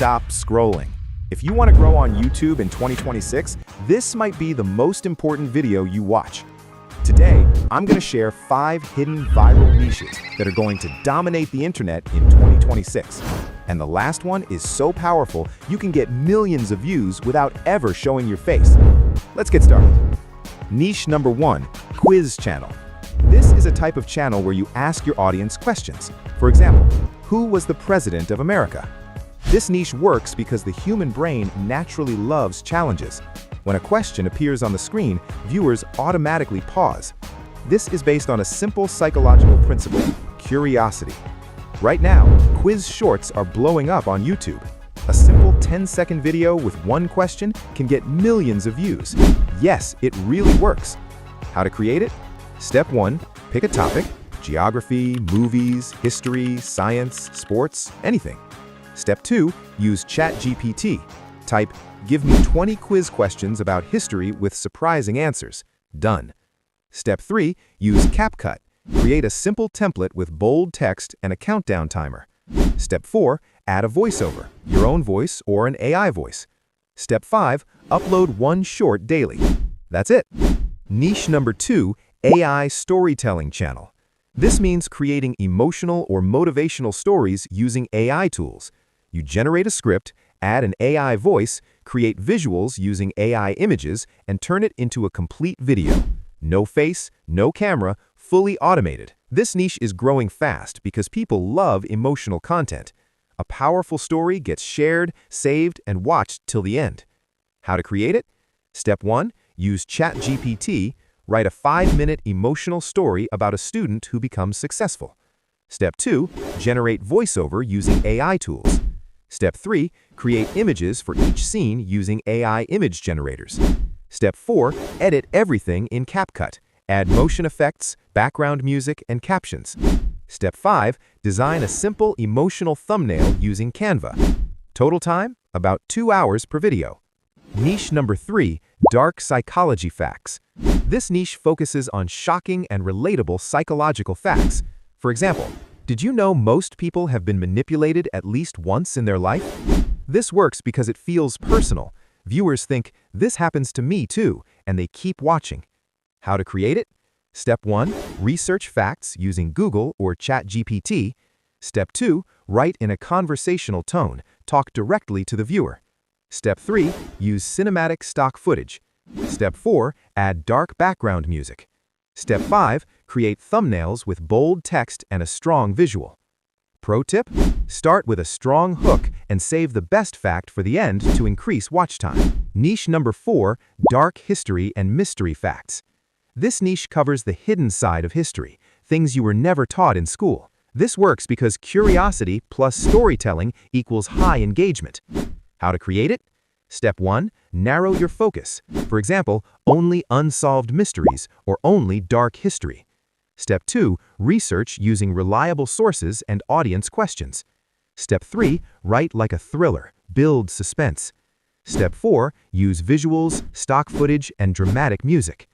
stop scrolling. If you want to grow on YouTube in 2026, this might be the most important video you watch. Today, I'm going to share 5 hidden viral niches that are going to dominate the internet in 2026. And the last one is so powerful, you can get millions of views without ever showing your face. Let's get started. Niche number 1, quiz channel. This is a type of channel where you ask your audience questions. For example, who was the president of America? This niche works because the human brain naturally loves challenges. When a question appears on the screen, viewers automatically pause. This is based on a simple psychological principle, curiosity. Right now, quiz shorts are blowing up on YouTube. A simple 10-second video with one question can get millions of views. Yes, it really works. How to create it? Step 1, pick a topic: geography, movies, history, science, sports, anything. Step 2, use ChatGPT. Type, "Give me 20 quiz questions about history with surprising answers." Done. Step 3, use CapCut. Create a simple template with bold text and a countdown timer. Step 4, add a voiceover, your own voice or an AI voice. Step 5, upload one short daily. That's it. Niche number 2, AI storytelling channel. This means creating emotional or motivational stories using AI tools. You generate a script, add an AI voice, create visuals using AI images, and turn it into a complete video. No face, no camera, fully automated. This niche is growing fast because people love emotional content. A powerful story gets shared, saved, and watched till the end. How to create it? Step 1, use ChatGPT. Write a 5-minute emotional story about a student who becomes successful. Step 2, generate voiceover using AI tools. Step 3, create images for each scene using AI image generators. Step 4, edit everything in CapCut. Add motion effects, background music, and captions. Step 5, design a simple emotional thumbnail using Canva. Total time, about 2 hours per video. Niche number 3, dark psychology facts. This niche focuses on shocking and relatable psychological facts. For example, did you know most people have been manipulated at least once in their life? This works because it feels personal. Viewers think, "This happens to me too," and they keep watching. How to create it? Step 1, research facts using Google or ChatGPT. Step 2, write in a conversational tone. Talk directly to the viewer. Step 3, use cinematic stock footage. Step 4, add dark background music. Step 5, create thumbnails with bold text and a strong visual. Pro tip: start with a strong hook and save the best fact for the end to increase watch time. Niche number 4, dark history and mystery facts. This niche covers the hidden side of history, things you were never taught in school. This works because curiosity plus storytelling equals high engagement. How to create it? Step 1, narrow your focus. For example, only unsolved mysteries or only dark history. Step 2, research using reliable sources and audience questions. Step 3, write like a thriller, build suspense. Step 4, use visuals, stock footage, and dramatic music.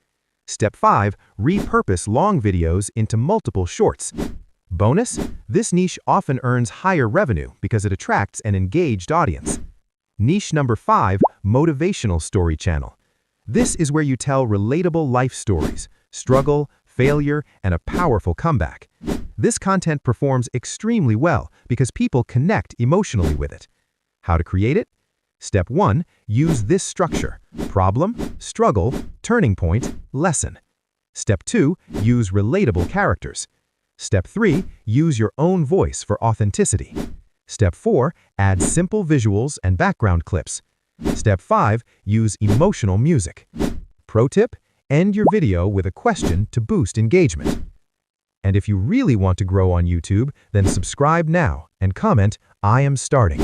Step 5, repurpose long videos into multiple shorts. Bonus: this niche often earns higher revenue because it attracts an engaged audience. Niche number 5, motivational story channel. This is where you tell relatable life stories, struggle, failure, and a powerful comeback. This content performs extremely well because people connect emotionally with it. How to create it? Step 1, use this structure: problem, struggle, turning point, lesson. Step 2, use relatable characters. Step 3, use your own voice for authenticity. Step 4, add simple visuals and background clips. Step 5, use emotional music. Pro tip: end your video with a question to boost engagement. And if you really want to grow on YouTube, then subscribe now and comment, "I am starting."